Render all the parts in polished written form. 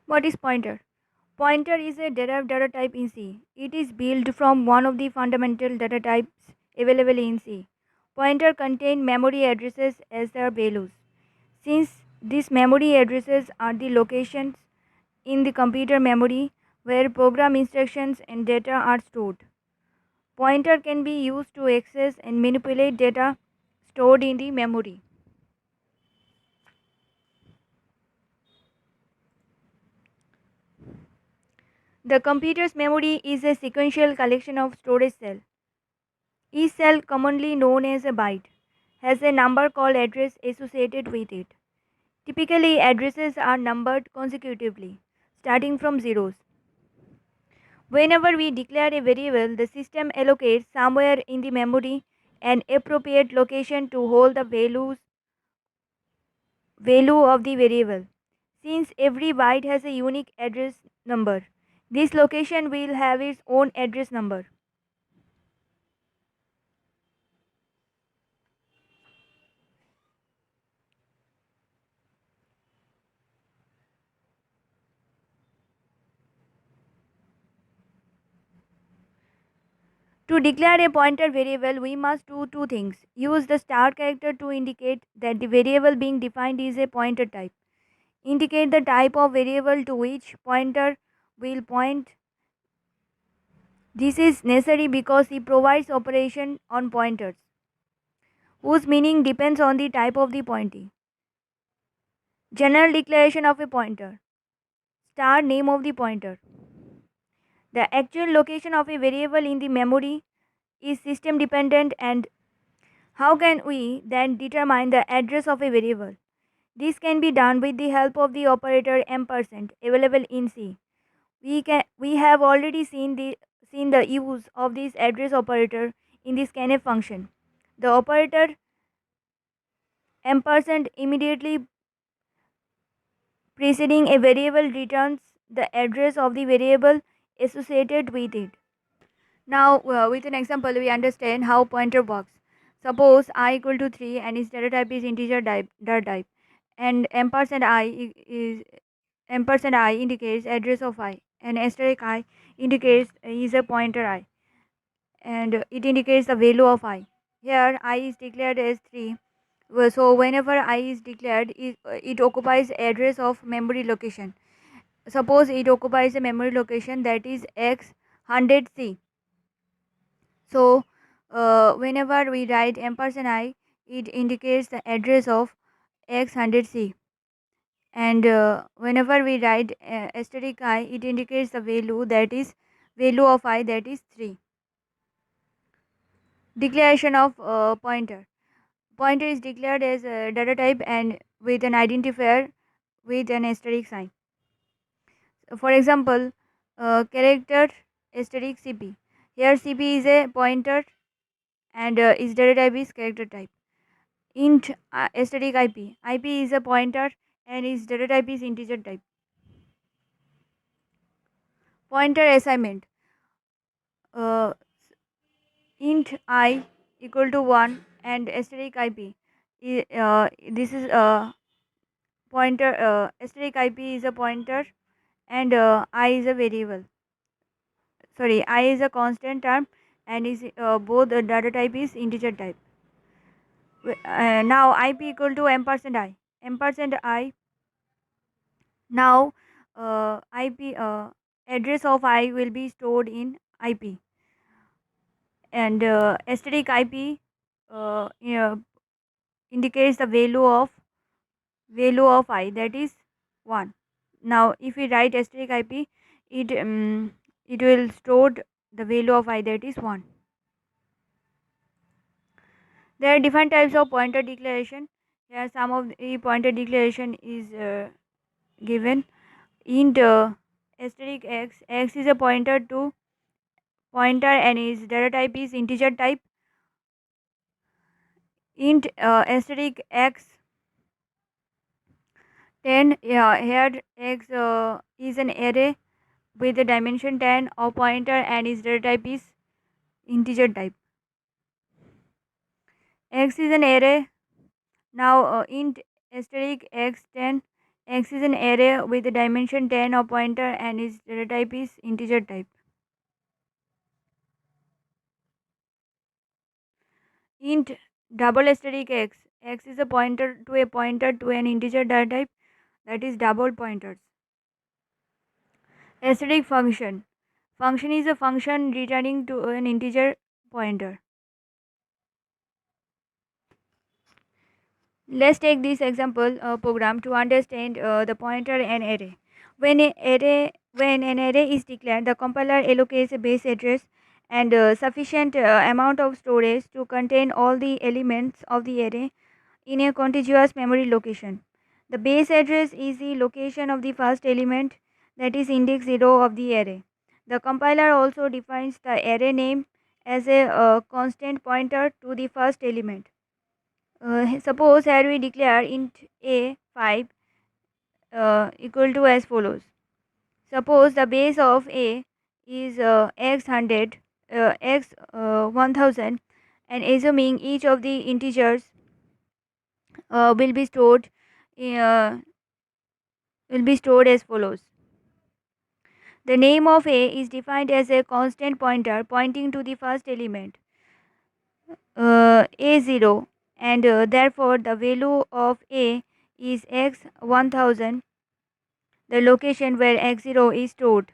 What is pointer? Pointer is a derived data type in C. It is built from one of the fundamental data types available in C. Pointer contain memory addresses as their values. Since these memory addresses are the locations in the computer memory where program instructions and data are stored. Pointer can be used to access and manipulate data stored in the memory. The computer's memory is a sequential collection of storage cells. Each cell, commonly known as a byte, has a number called address associated with it. Typically, addresses are numbered consecutively, starting from zeros. Whenever we declare a variable, the system allocates somewhere in the memory an appropriate location to hold the value of the variable. Since every byte has a unique address number, this location will have its own address number. To declare a pointer variable, we must do two things. Use the star character to indicate that the variable being defined is a pointer type. Indicate the type of variable to which pointer will point. This is necessary because it provides operation on pointers, whose meaning depends on the type of the pointing. General declaration of a pointer. Star name of the pointer. The actual location of a variable in the memory is system dependent, and how can we then determine the address of a variable? This can be done with the help of the operator ampersand available in C. We have already seen the use of this address operator in the scanf function. The operator ampersand immediately preceding a variable returns the address of the variable associated with it. Now, with an example, we understand how pointer works. Suppose I equal to 3 and its data type is integer type, data type, and ampersand I indicates address of I, and asterisk I indicates is a pointer I, and it indicates the value of I. Here I is declared as 3. So whenever I is declared, it occupies address of memory location. Suppose it occupies a memory location that is x100c. So whenever we write ampersand I, it indicates the address of x100c. And whenever we write asterisk I, it indicates the value of I, that is 3. Declaration of pointer. Pointer is declared as a data type and with an identifier with an asterisk sign. For example, character asterisk cp. Here cp is a pointer and its data type is character type. Int asterisk ip is a pointer and its data type is integer type. Pointer assignment. uh, int I equal to 1 and asterisk ip. This is a pointer. Asterisk ip is a pointer and I is a variable. Sorry, I is a constant term and is both the data type is integer type. Now ip equal to ampersand I. Ampersand I. Now ip address of I will be stored in ip, and asterisk ip indicates the value of I, that is 1. Now if we write asterisk ip, it will store the value of I, that is 1. There are different types of pointer declaration. Here some of the pointer declaration is given. Int asterisk x is a pointer and its data type is integer type. Int asterisk x 10, yeah, here x is an array with the dimension 10 of pointer and its data type is integer type. X is an array. Now int asterisk x 10 X is an array with a dimension 10 of pointer and its data type is integer type. Int double asterisk x. X is a pointer to an integer data type, that is double pointers. Asterisk function. Function is a function returning to an integer pointer. Let's take this example program to understand the pointer and array. When an array is declared, the compiler allocates a base address and sufficient amount of storage to contain all the elements of the array in a contiguous memory location. The base address is the location of the first element, that is index 0 of the array. The compiler also defines the array name as a constant pointer to the first element. Suppose here we declare int a5 equal to as follows. Suppose the base of a is x100, x1000, and assuming each of the integers will be stored uh, as follows. The name of a is defined as a constant pointer pointing to the first element a0, and therefore the value of a is x1000, the location where x0 is stored.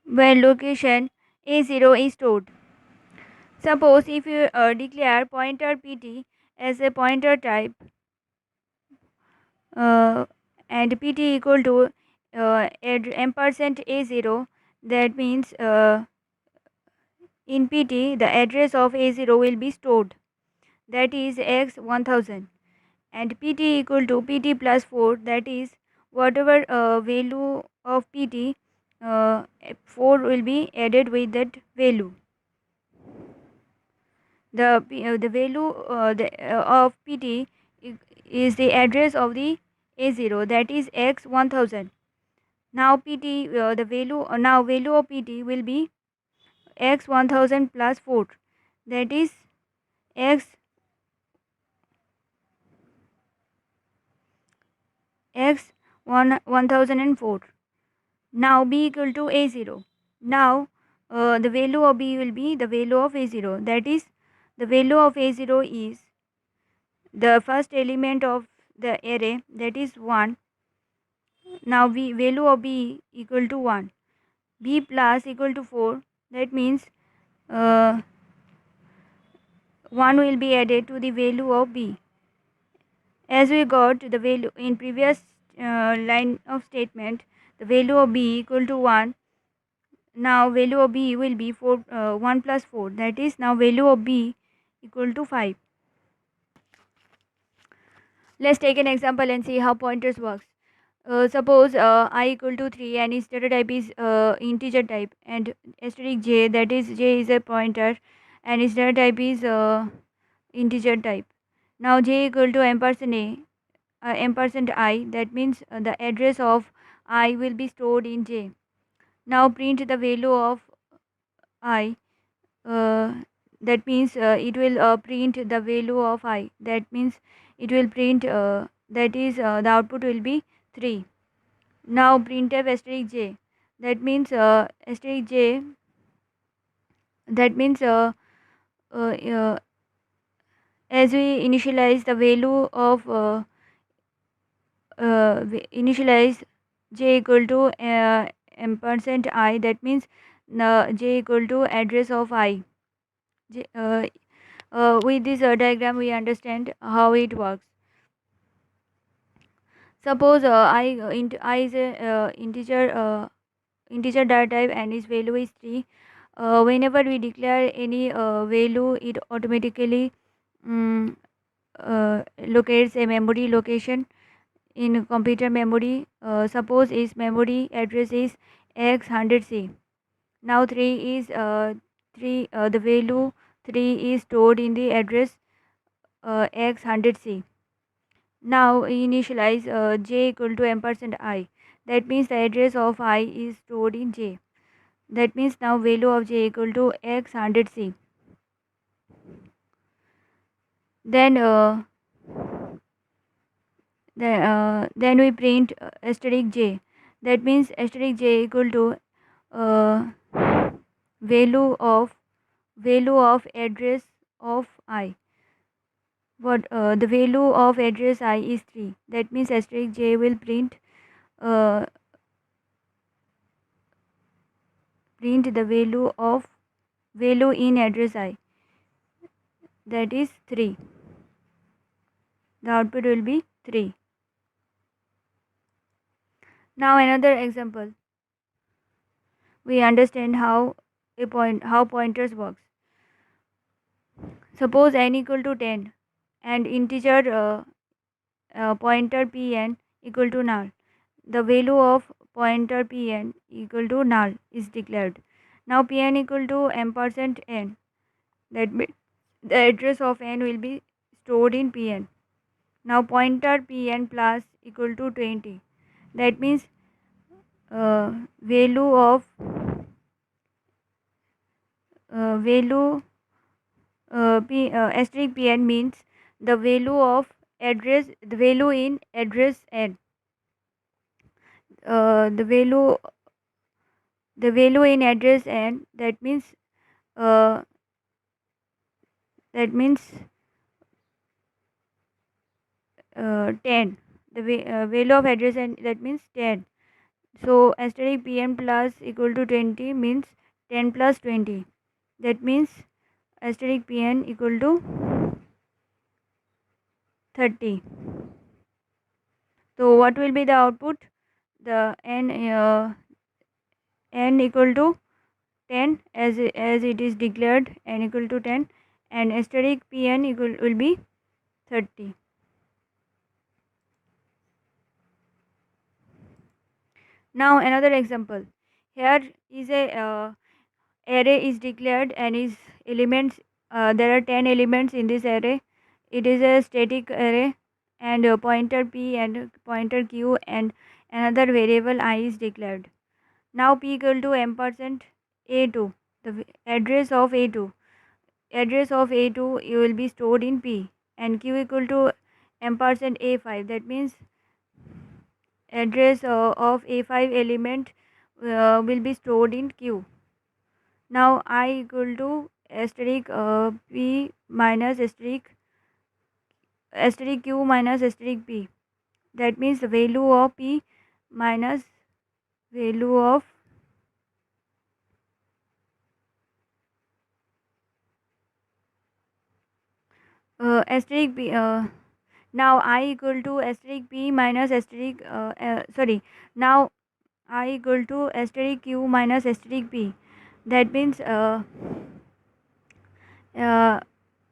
Where location a0 is stored. Suppose if you declare pointer pt as a pointer type uh, and pt equal to ampersand a0, that means in pt the address of a0 will be stored, that is x1000, and pt equal to pt plus 4, that is whatever value of pt, 4 will be added with that value. The value of pt is the address of the a0, that is x1000. Now pt the value now value of pt will be x1000 plus 4, that is x 1004. Now b equal to a0. Now the value of b will be the value of a0, that is the value of a0 is the first element of the array, that is 1. Now value of b equal to 1. B plus equal to 4, that means uh, 1 will be added to the value of b. As we got the value in previous line of statement, the value of b equal to 1. Now value of b will be 1 plus 4, that is now value of b equal to 5. Let's take an example and see how pointers works. Suppose I equal to 3 and its data type is integer type, and asterisk j, that is j is a pointer and its data type is integer type. Now j equal to ampersand a, ampersand I, that means the address of I will be stored in j. Now print the value of I, that means it will print the value of I, that means it will print that is the output will be 3. Now printf asterisk j, that means asterisk j, that means as we initialize the value of initialize j equal to ampersand I, that means j equal to address of I. J, with this diagram we understand how it works. Suppose I is a integer data type and its value is 3. Whenever we declare any value, it automatically um, locates a memory location in computer memory. Suppose its memory address is x100c. Now 3 is 3 the value 3 is stored in the address x100c. Now initialize j equal to ampersand I, that means the address of I is stored in j. That means now value of j equal to x 100c. Then then we print asterisk j. That means asterisk j equal to uh, value of address of I. What the value of address I is 3. That means asterisk j will print uh, the value in address I, that is 3. The output will be 3. Now another example, we understand how pointers works. Suppose n equal to 10 and integer pointer pn equal to null. The value of pointer pn equal to null is declared. Now pn equal to ampersand n. That means the address of n will be stored in pn. Now pointer pn plus equal to 20. That means value of value asterisk pn means the value of address, the value in address n. The value in address n, that means uh, 10. The value of address n, that means 10. So asterisk pn plus equal to 20 means 10 plus 20. That means asterisk pn equal to 30. So what will be the output? The n equal to 10 as it is declared, n equal to 10, and asterisk pn equal will be 30. Now another example. Here is a array is declared and is elements. There are 10 elements in this array. It is a static array, and pointer p and pointer q and another variable I is declared. Now p equal to ampersand a2, the address of a2. Address of a2 you will be stored in p, and q equal to ampersand a5. That means address of a5 element will be stored in q. Now I equal to asterisk p minus asterisk q minus asterisk p. That means the value of p minus value of asterisk p. Now I equal to asterisk p minus asterisk now I equal to asterisk q minus asterisk p. That means the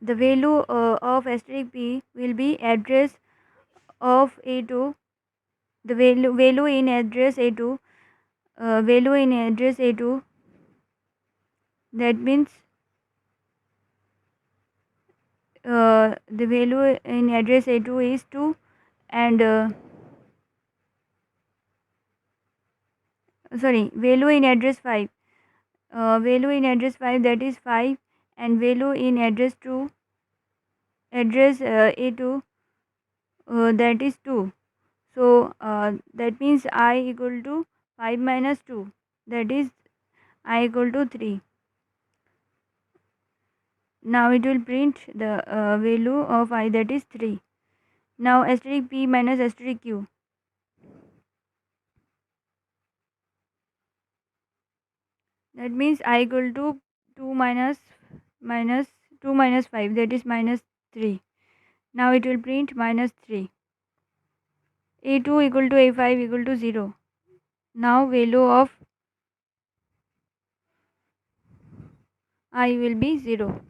value of asterisk p will be address of a2. The value in address a2, value in address a2, that means the value in address a2 is 2, and value in address 5, value in address 5, that is 5, and value in address 2, address a2, that is 2. So that means I equal to 5 minus 2, that is I equal to 3. Now it will print the value of I, that is 3. Now asterisk p minus asterisk q. That means I equal to 2 minus 2 minus 5, that is minus 3. Now it will print minus 3. a2 equal to a5 equal to 0. Now value of I will be 0.